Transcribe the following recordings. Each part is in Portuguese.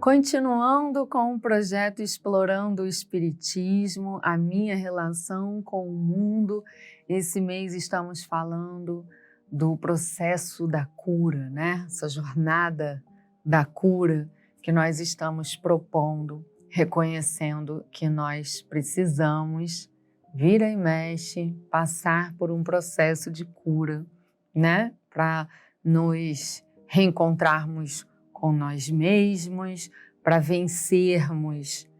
Continuando com o projeto Explorando o Espiritismo, a minha relação com o mundo, esse mês estamos falando do processo da cura, né? Essa jornada da cura que nós estamos propondo, reconhecendo que nós precisamos, vira e mexe, passar por um processo de cura, né? Para nos reencontrarmos com nós mesmos, para vencermos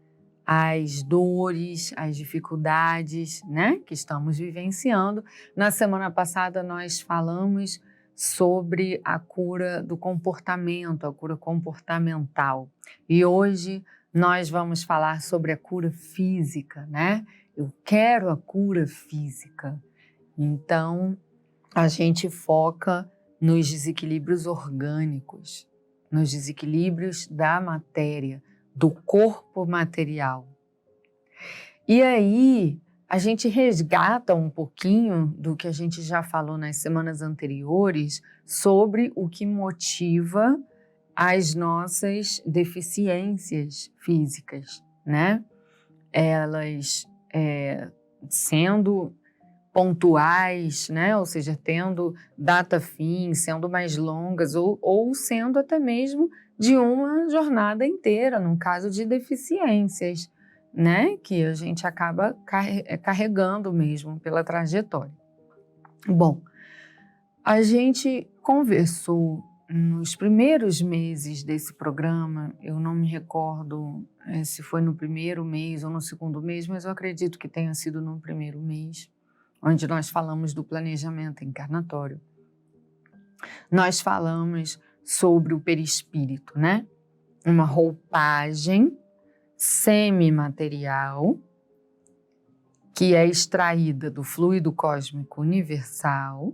as dores, as dificuldades, né, que estamos vivenciando. Na semana passada nós falamos sobre a cura do comportamento, a cura comportamental. E hoje nós vamos falar sobre a cura física, né? Eu quero a cura física. Então, a gente foca nos desequilíbrios orgânicos, nos desequilíbrios da matéria, do corpo material. E aí, a gente resgata um pouquinho do que a gente já falou nas semanas anteriores sobre o que motiva as nossas deficiências físicas, né? Elas sendo pontuais, né? Ou seja, tendo data fim, sendo mais longas ou sendo até mesmo de uma jornada inteira, no caso de deficiências, né? Que a gente acaba carregando mesmo pela trajetória. Bom, a gente conversou nos primeiros meses desse programa, eu não me recordo se foi no primeiro mês ou no segundo mês, mas eu acredito que tenha sido no primeiro mês, onde nós falamos do planejamento encarnatório. Nós falamos sobre o perispírito, né? Uma roupagem semimaterial que é extraída do fluido cósmico universal,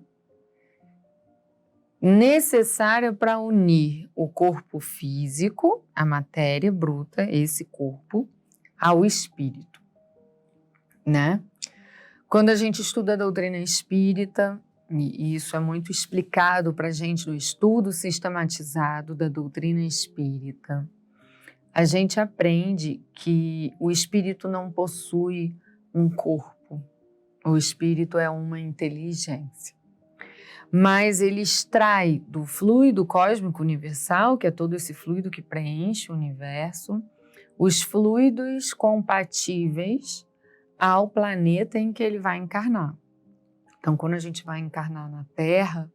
necessária para unir o corpo físico, a matéria bruta, esse corpo, ao espírito, né? Quando a gente estuda a doutrina espírita, e isso é muito explicado para a gente no estudo sistematizado da doutrina espírita, a gente aprende que o espírito não possui um corpo, o espírito é uma inteligência. Mas ele extrai do fluido cósmico universal, que é todo esse fluido que preenche o universo, os fluidos compatíveis ao planeta em que ele vai encarnar. Então, quando a gente vai encarnar na Terra,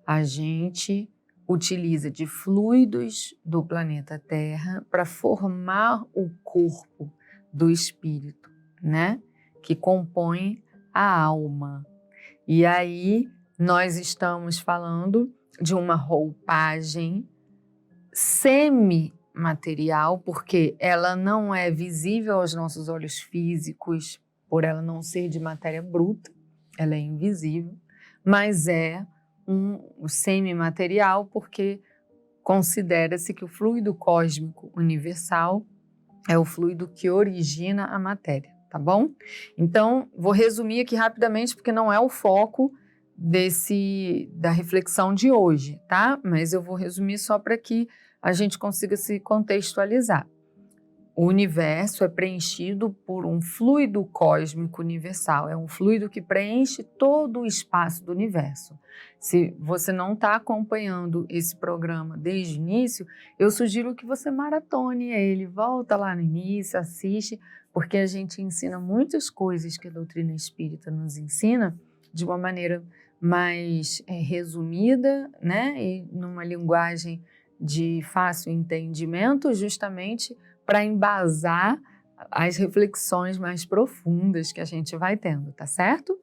a gente utiliza de fluidos do planeta Terra para formar o corpo do espírito, né? Que compõe a alma. E aí, nós estamos falando de uma roupagem semimaterial, porque ela não é visível aos nossos olhos físicos, por ela não ser de matéria bruta, ela é invisível, mas é um semimaterial porque considera-se que o fluido cósmico universal é o fluido que origina a matéria, tá bom? Então, vou resumir aqui rapidamente porque não é o foco da reflexão de hoje, tá? Mas eu vou resumir só para que a gente consiga se contextualizar. O universo é preenchido por um fluido cósmico universal, é um fluido que preenche todo o espaço do universo. Se você não está acompanhando esse programa desde o início, eu sugiro que você maratone ele, volta lá no início, assiste, porque a gente ensina muitas coisas que a doutrina espírita nos ensina de uma maneira mais resumida, né? E numa linguagem de fácil entendimento, justamente para embasar as reflexões mais profundas que a gente vai tendo, tá certo?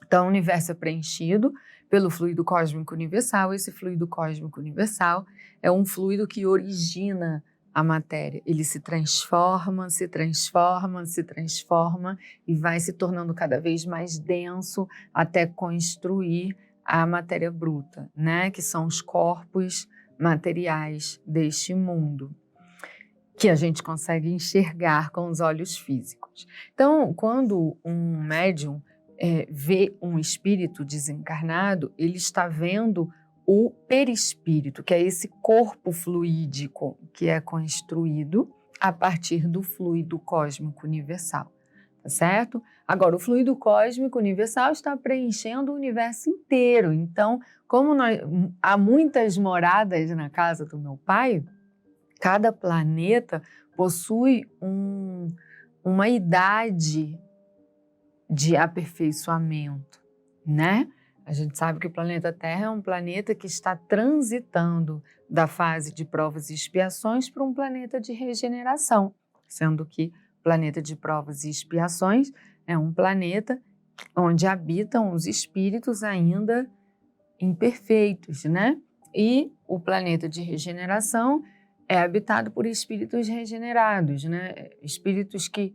Então, o universo é preenchido pelo fluido cósmico universal. Esse fluido cósmico universal é um fluido que origina a matéria. Ele se transforma, se transforma, se transforma e vai se tornando cada vez mais denso até construir a matéria bruta, né? Que são os corpos materiais deste mundo, que a gente consegue enxergar com os olhos físicos. Então, quando um médium vê um espírito desencarnado, ele está vendo o perispírito, que é esse corpo fluídico que é construído a partir do fluido cósmico universal, tá certo? Agora, o fluido cósmico universal está preenchendo o universo inteiro. Então, como há muitas moradas na casa do meu pai, cada planeta possui uma idade de aperfeiçoamento, né? A gente sabe que o planeta Terra é um planeta que está transitando da fase de provas e expiações para um planeta de regeneração, sendo que o planeta de provas e expiações é um planeta onde habitam os espíritos ainda imperfeitos, né? E o planeta de regeneração é habitado por espíritos regenerados, né? Espíritos que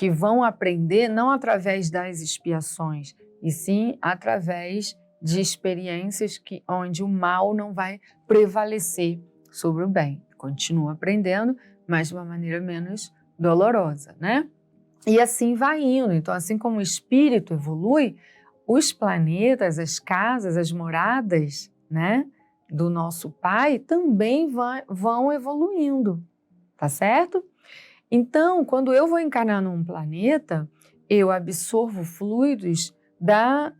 vão aprender não através das expiações, e sim através de experiências onde o mal não vai prevalecer sobre o bem. Continua aprendendo, mas de uma maneira menos dolorosa, né? E assim vai indo. Então, assim como o espírito evolui, os planetas, as casas, as moradas, né, do nosso Pai também vão evoluindo, tá certo? Então, quando eu vou encarnar num planeta, eu absorvo fluidos da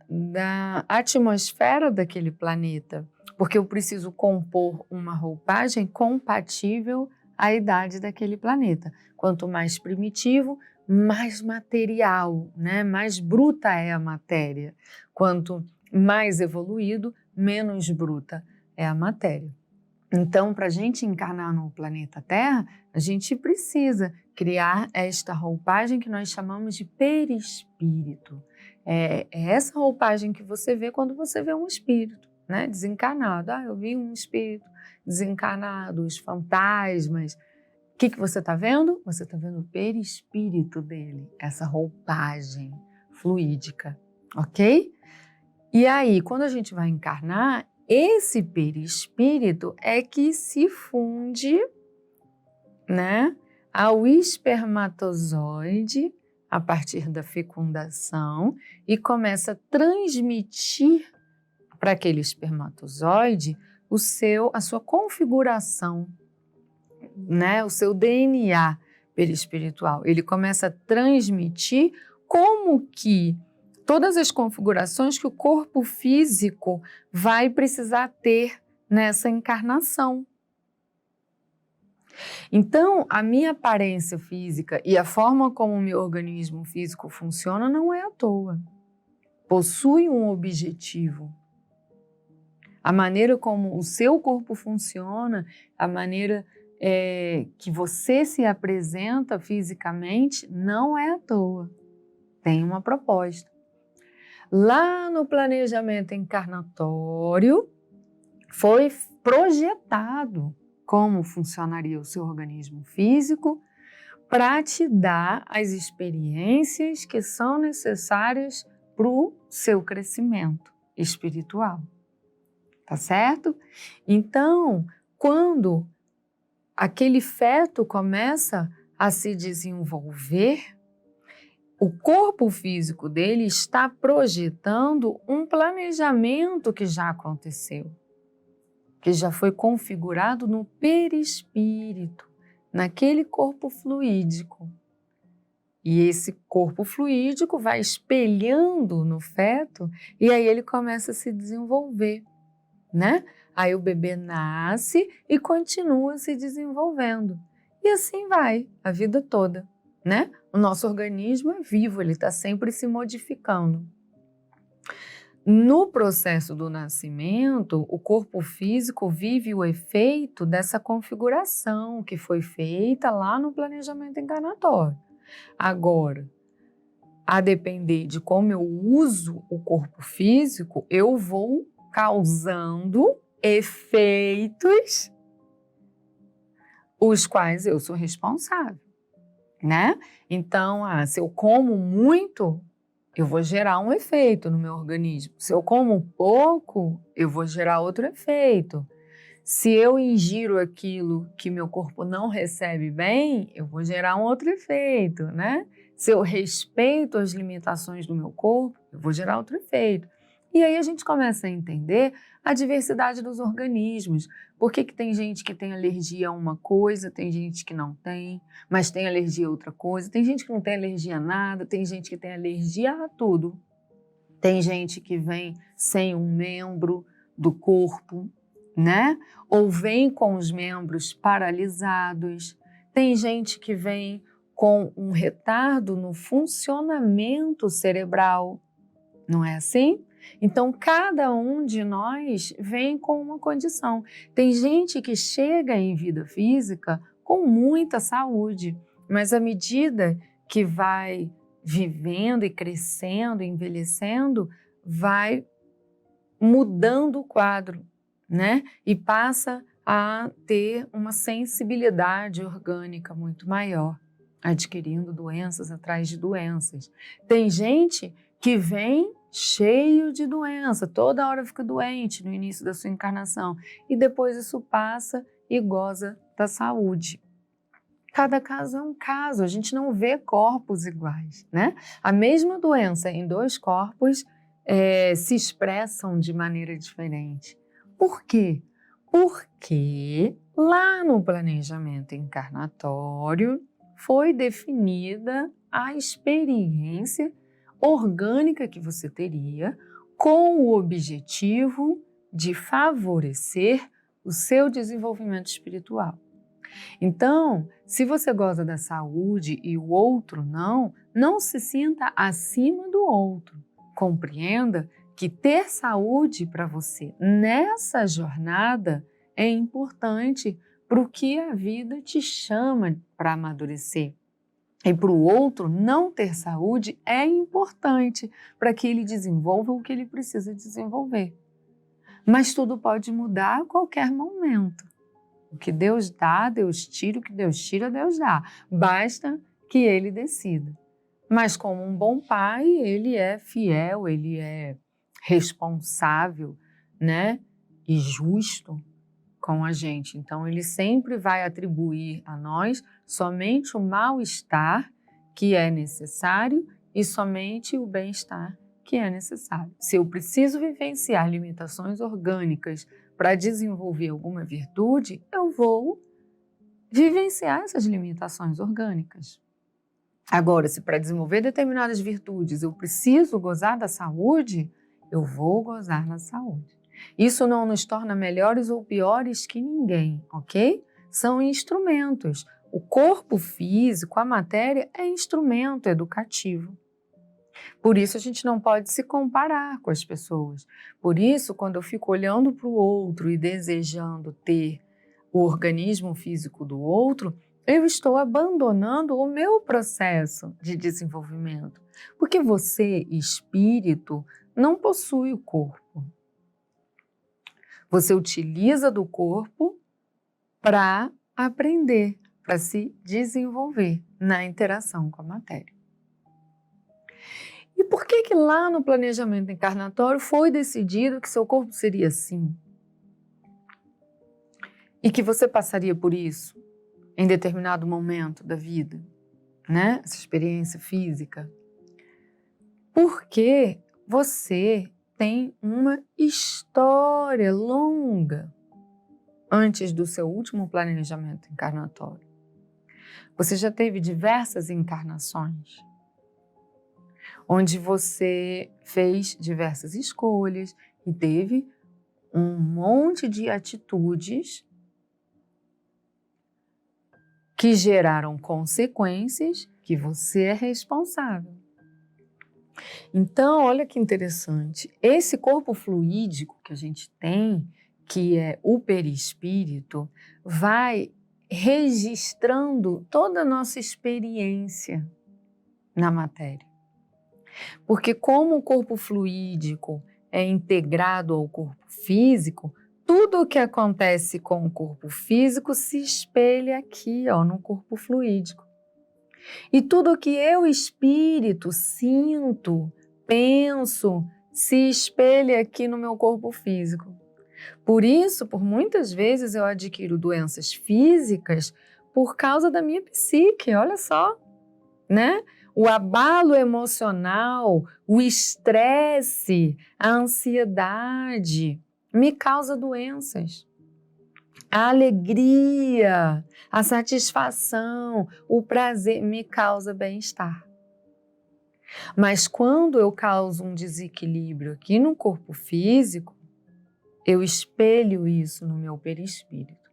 atmosfera daquele planeta, porque eu preciso compor uma roupagem compatível à idade daquele planeta. Quanto mais primitivo, mais material, né? Mais bruta é a matéria. Quanto mais evoluído, menos bruta é a matéria. Então, para a gente encarnar no planeta Terra, a gente precisa criar esta roupagem que nós chamamos de perispírito. É essa roupagem que você vê quando você vê um espírito, né, desencarnado. Eu vi um espírito desencarnado, os fantasmas. O que você está vendo? Você está vendo o perispírito dele, essa roupagem fluídica, ok? E aí, quando a gente vai encarnar, esse perispírito é que se funde, né, ao espermatozoide a partir da fecundação e começa a transmitir para aquele espermatozoide a sua configuração, né, o seu DNA perispiritual. Ele começa a transmitir como que todas as configurações que o corpo físico vai precisar ter nessa encarnação. Então, a minha aparência física e a forma como o meu organismo físico funciona não é à toa. Possui um objetivo. A maneira como o seu corpo funciona, a maneira que você se apresenta fisicamente, não é à toa. Tem uma proposta. Lá no planejamento encarnatório, foi projetado como funcionaria o seu organismo físico para te dar as experiências que são necessárias para o seu crescimento espiritual. Tá certo? Então, quando aquele feto começa a se desenvolver, o corpo físico dele está projetando um planejamento que já aconteceu, que já foi configurado no perispírito, naquele corpo fluídico. E esse corpo fluídico vai espelhando no feto e aí ele começa a se desenvolver, né? Aí o bebê nasce e continua se desenvolvendo. E assim vai a vida toda, né? O nosso organismo é vivo, ele está sempre se modificando. No processo do nascimento, o corpo físico vive o efeito dessa configuração que foi feita lá no planejamento encarnatório. Agora, a depender de como eu uso o corpo físico, eu vou causando efeitos os quais eu sou responsável, né? Então, se eu como muito, eu vou gerar um efeito no meu organismo. Se eu como pouco, eu vou gerar outro efeito. Se eu ingiro aquilo que meu corpo não recebe bem, eu vou gerar um outro efeito, né? Se eu respeito as limitações do meu corpo, eu vou gerar outro efeito. E aí a gente começa a entender a diversidade dos organismos. Por que que tem gente que tem alergia a uma coisa, tem gente que não tem, mas tem alergia a outra coisa, tem gente que não tem alergia a nada, tem gente que tem alergia a tudo. Tem gente que vem sem um membro do corpo, né? Ou vem com os membros paralisados. Tem gente que vem com um retardo no funcionamento cerebral. Não é assim? Então, cada um de nós vem com uma condição. Tem gente que chega em vida física com muita saúde, mas à medida que vai vivendo e crescendo, envelhecendo, vai mudando o quadro, né? E passa a ter uma sensibilidade orgânica muito maior, adquirindo doenças atrás de doenças. Tem gente que vem cheio de doença, toda hora fica doente no início da sua encarnação e depois isso passa e goza da saúde. Cada caso é um caso, a gente não vê corpos iguais, né? A mesma doença em dois corpos se expressam de maneira diferente. Por quê? Porque lá no planejamento encarnatório foi definida a experiência orgânica que você teria com o objetivo de favorecer o seu desenvolvimento espiritual. Então, se você goza da saúde e o outro não se sinta acima do outro. Compreenda que ter saúde para você nessa jornada é importante para o que a vida te chama para amadurecer. E para o outro, não ter saúde é importante para que ele desenvolva o que ele precisa desenvolver. Mas tudo pode mudar a qualquer momento. O que Deus dá, Deus tira, o que Deus tira, Deus dá. Basta que ele decida. Mas como um bom pai, ele é fiel, ele é responsável, né? E justo com a gente. Então, ele sempre vai atribuir a nós somente o mal-estar que é necessário e somente o bem-estar que é necessário. Se eu preciso vivenciar limitações orgânicas para desenvolver alguma virtude, eu vou vivenciar essas limitações orgânicas. Agora, se para desenvolver determinadas virtudes eu preciso gozar da saúde, eu vou gozar da saúde. Isso não nos torna melhores ou piores que ninguém, ok? São instrumentos. O corpo físico, a matéria, é instrumento educativo. Por isso a gente não pode se comparar com as pessoas. Por isso, quando eu fico olhando para o outro e desejando ter o organismo físico do outro, eu estou abandonando o meu processo de desenvolvimento. Porque você, espírito, não possui o corpo. Você utiliza do corpo para aprender, para se desenvolver na interação com a matéria. E por que lá no planejamento encarnatório foi decidido que seu corpo seria assim? E que você passaria por isso em determinado momento da vida, né? Essa experiência física. Porque você tem uma história longa antes do seu último planejamento encarnatório. Você já teve diversas encarnações, onde você fez diversas escolhas e teve um monte de atitudes que geraram consequências que você é responsável. Então, olha que interessante, esse corpo fluídico que a gente tem, que é o perispírito, vai registrando toda a nossa experiência na matéria. Porque como o corpo fluídico é integrado ao corpo físico, tudo o que acontece com o corpo físico se espelha aqui, no corpo fluídico. E tudo o que eu, espírito, sinto, penso, se espelha aqui no meu corpo físico. Por isso, por muitas vezes eu adquiro doenças físicas por causa da minha psique, olha só, né? o abalo emocional, o estresse, a ansiedade me causa doenças. A alegria, a satisfação, o prazer me causa bem-estar. Mas quando eu causo um desequilíbrio aqui no corpo físico, eu espelho isso no meu perispírito.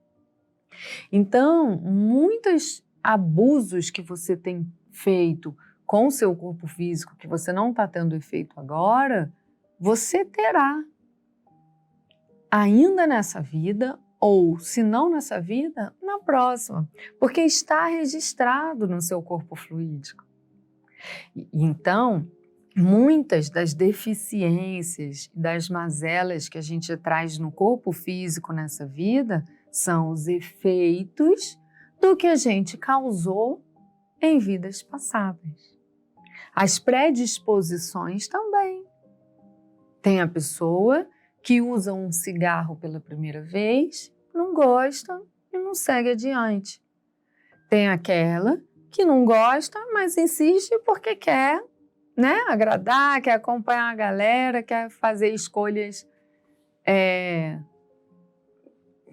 Então, muitos abusos que você tem feito com o seu corpo físico, que você não está tendo efeito agora, você terá ainda nessa vida, ou se não nessa vida, na próxima, porque está registrado no seu corpo fluídico. Então, muitas das deficiências, das mazelas que a gente traz no corpo físico nessa vida são os efeitos do que a gente causou em vidas passadas. As predisposições também. Tem a pessoa que usa um cigarro pela primeira vez, não gosta e não segue adiante. Tem aquela que não gosta, mas insiste porque quer, né, agradar, quer acompanhar a galera, quer fazer escolhas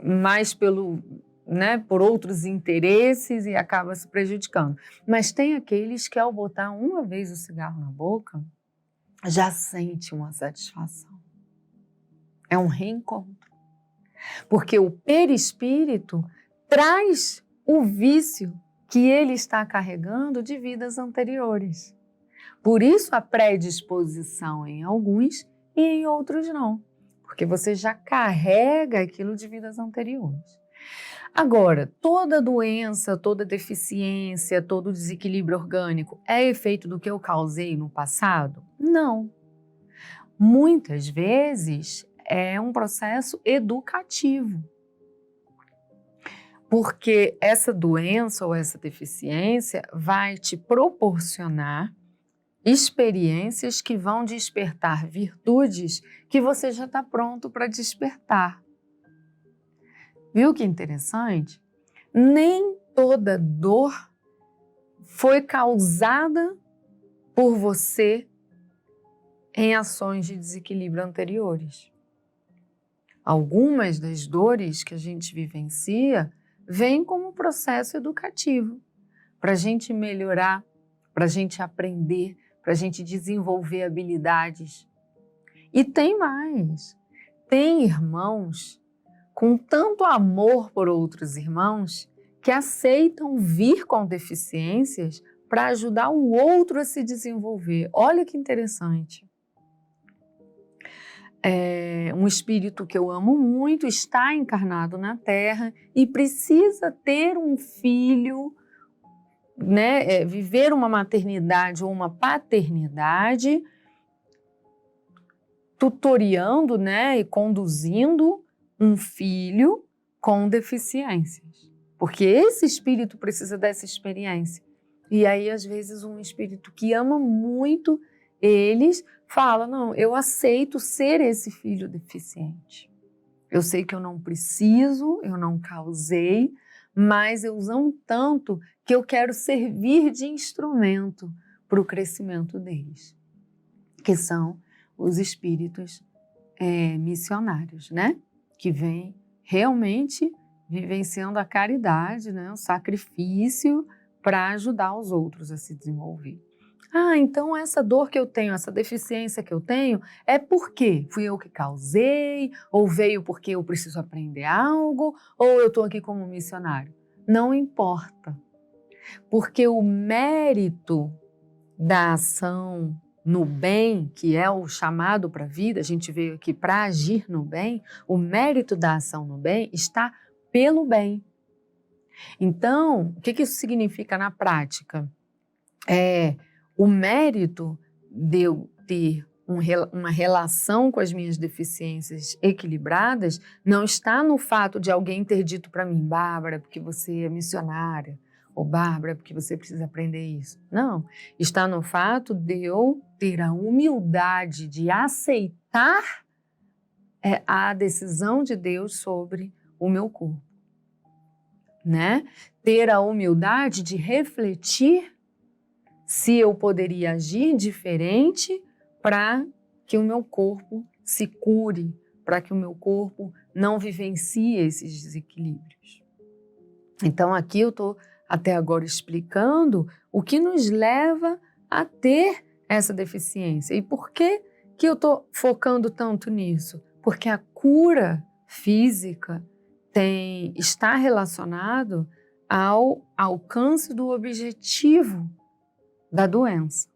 mais por outros interesses e acaba se prejudicando. Mas tem aqueles que ao botar uma vez o cigarro na boca, já sente uma satisfação. É um reencontro. Porque o perispírito traz o vício que ele está carregando de vidas anteriores. Por isso a predisposição em alguns e em outros não. Porque você já carrega aquilo de vidas anteriores. Agora, toda doença, toda deficiência, todo desequilíbrio orgânico é efeito do que eu causei no passado? Não. Muitas vezes é um processo educativo. Porque essa doença ou essa deficiência vai te proporcionar experiências que vão despertar virtudes que você já está pronto para despertar. Viu que interessante? Nem toda dor foi causada por você em ações de desequilíbrio anteriores. Algumas das dores que a gente vivencia vêm como processo educativo, para a gente melhorar, para a gente aprender, para a gente desenvolver habilidades. E tem mais, tem irmãos com tanto amor por outros irmãos que aceitam vir com deficiências para ajudar o outro a se desenvolver. Olha que interessante. Um espírito que eu amo muito está encarnado na Terra e precisa ter um filho, né, viver uma maternidade ou uma paternidade, tutoriando, né, e conduzindo um filho com deficiências. Porque esse espírito precisa dessa experiência. E aí, às vezes, um espírito que ama muito eles fala, não, eu aceito ser esse filho deficiente. Eu sei que eu não preciso, eu não causei, mas eu amo tanto que eu quero servir de instrumento para o crescimento deles, que são os espíritos missionários, né? Que vêm realmente vivenciando a caridade, né? O sacrifício para ajudar os outros a se desenvolver. Então essa dor que eu tenho, essa deficiência que eu tenho, é porque fui eu que causei, ou veio porque eu preciso aprender algo, ou eu estou aqui como missionário. Não importa, porque o mérito da ação no bem, que é o chamado para a vida, a gente veio aqui para agir no bem, o mérito da ação no bem está pelo bem. Então, o que isso significa na prática? O mérito de eu ter uma relação com as minhas deficiências equilibradas não está no fato de alguém ter dito para mim, Bárbara, porque você é missionária, ou Bárbara, porque você precisa aprender isso. Não, está no fato de eu ter a humildade de aceitar a decisão de Deus sobre o meu corpo, né? Ter a humildade de refletir se eu poderia agir diferente para que o meu corpo se cure, para que o meu corpo não vivencie esses desequilíbrios. Então aqui eu estou até agora explicando o que nos leva a ter essa deficiência. E por que eu estou focando tanto nisso? Porque a cura física está relacionado ao alcance do objetivo da doença.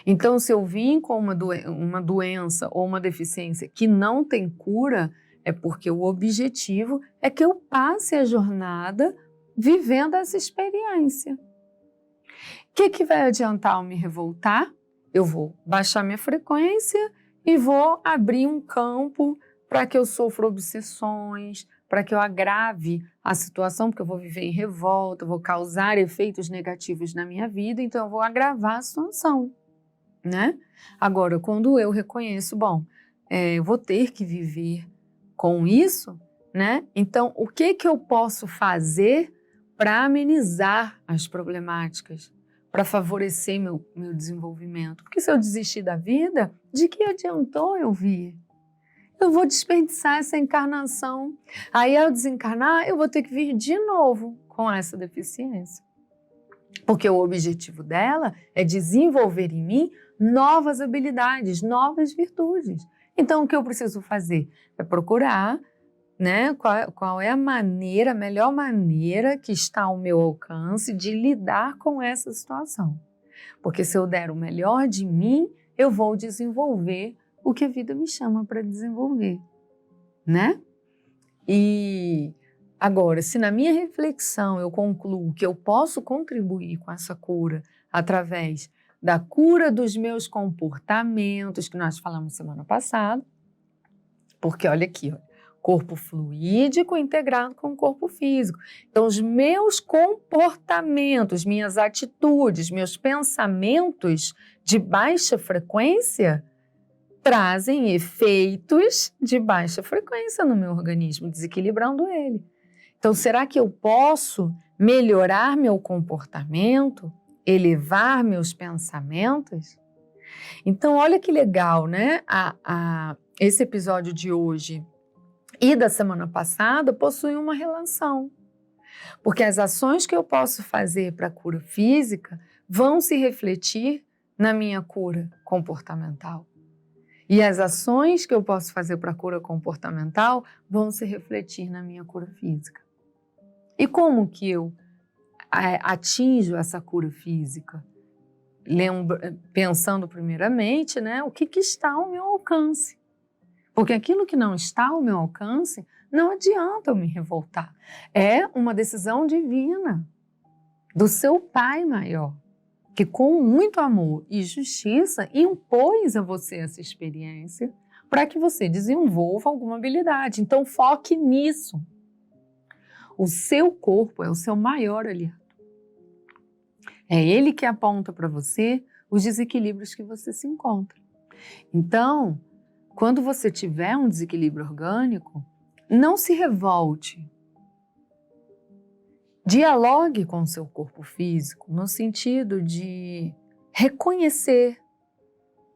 Então, se eu vim com uma doença ou uma deficiência que não tem cura, é porque o objetivo é que eu passe a jornada vivendo essa experiência. O que vai adiantar eu me revoltar? Eu vou baixar minha frequência e vou abrir um campo para que eu sofra obsessões, para que eu agrave a situação, porque eu vou viver em revolta, vou causar efeitos negativos na minha vida, então eu vou agravar a situação, né? Agora, quando eu reconheço, eu vou ter que viver com isso, né? Então, o que eu posso fazer para amenizar as problemáticas, para favorecer meu desenvolvimento? Porque se eu desistir da vida, de que adiantou eu vir? Eu vou desperdiçar essa encarnação. Aí, ao desencarnar, eu vou ter que vir de novo com essa deficiência. Porque o objetivo dela é desenvolver em mim novas habilidades, novas virtudes. Então, o que eu preciso fazer? É procurar, né, qual é a melhor maneira que está ao meu alcance de lidar com essa situação. Porque se eu der o melhor de mim, eu vou desenvolver o que a vida me chama para desenvolver, né? E agora, se na minha reflexão eu concluo que eu posso contribuir com essa cura através da cura dos meus comportamentos, que nós falamos semana passada, porque olha aqui, corpo fluídico integrado com o corpo físico. Então, os meus comportamentos, minhas atitudes, meus pensamentos de baixa frequência trazem efeitos de baixa frequência no meu organismo, desequilibrando ele. Então, será que eu posso melhorar meu comportamento, elevar meus pensamentos? Então, olha que legal, né? Esse episódio de hoje e da semana passada possuem uma relação. Porque as ações que eu posso fazer para a cura física vão se refletir na minha cura comportamental. E as ações que eu posso fazer para a cura comportamental vão se refletir na minha cura física. E como que eu atinjo essa cura física? Pensando primeiramente, né, o que está ao meu alcance. Porque aquilo que não está ao meu alcance, não adianta eu me revoltar. É uma decisão divina do seu Pai maior, que com muito amor e justiça impôs a você essa experiência para que você desenvolva alguma habilidade. Então foque nisso. O seu corpo é o seu maior aliado. É ele que aponta para você os desequilíbrios que você se encontra. Então, quando você tiver um desequilíbrio orgânico, não se revolte. Dialogue com o seu corpo físico no sentido de reconhecer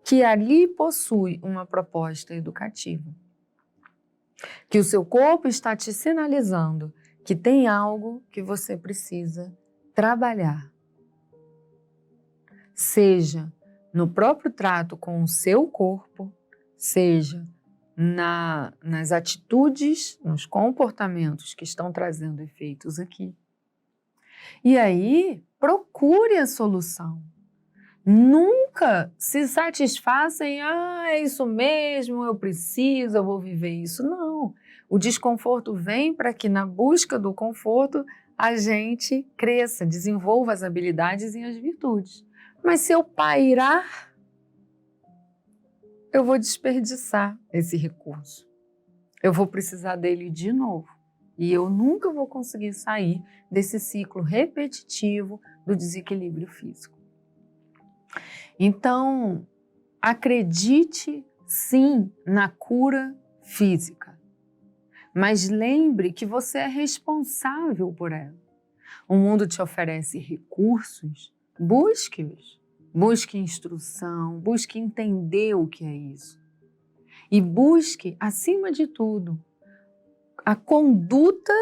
que ali possui uma proposta educativa. Que o seu corpo está te sinalizando que tem algo que você precisa trabalhar. Seja no próprio trato com o seu corpo, seja nas atitudes, nos comportamentos que estão trazendo efeitos aqui. E aí, procure a solução. Nunca se satisfaça em, é isso mesmo, eu preciso, eu vou viver isso. Não. O desconforto vem para que na busca do conforto a gente cresça, desenvolva as habilidades e as virtudes. Mas se eu pairar, eu vou desperdiçar esse recurso. Eu vou precisar dele de novo. E eu nunca vou conseguir sair desse ciclo repetitivo do desequilíbrio físico. Então, acredite sim na cura física, mas lembre que você é responsável por ela. O mundo te oferece recursos busque-os. Busque instrução, busque entender o que é isso. E busque, acima de tudo, a conduta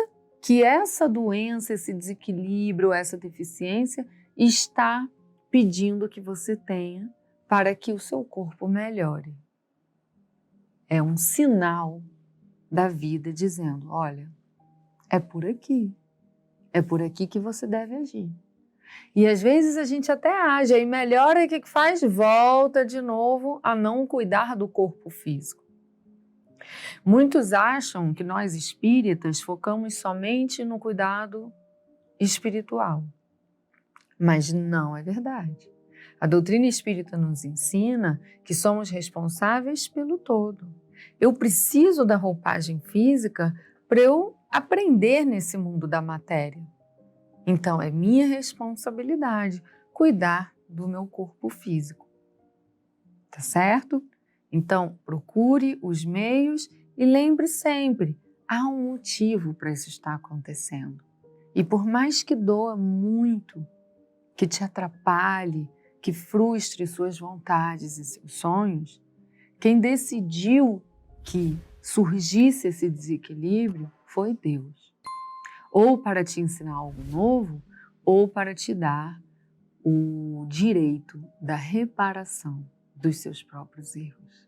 que essa doença, esse desequilíbrio, essa deficiência está pedindo que você tenha para que o seu corpo melhore. É um sinal da vida dizendo, olha, é por aqui que você deve agir. E às vezes a gente até age, aí melhora, e o que faz? Volta de novo a não cuidar do corpo físico. Muitos acham que nós espíritas focamos somente no cuidado espiritual, mas não é verdade. A doutrina espírita nos ensina que somos responsáveis pelo todo. Eu preciso da roupagem física para eu aprender nesse mundo da matéria. Então, é minha responsabilidade cuidar do meu corpo físico. Tá certo? Então, procure os meios e lembre sempre, há um motivo para isso estar acontecendo. E por mais que doa muito, que te atrapalhe, que frustre suas vontades e seus sonhos, quem decidiu que surgisse esse desequilíbrio foi Deus. Ou para te ensinar algo novo, ou para te dar o direito da reparação dos seus próprios erros.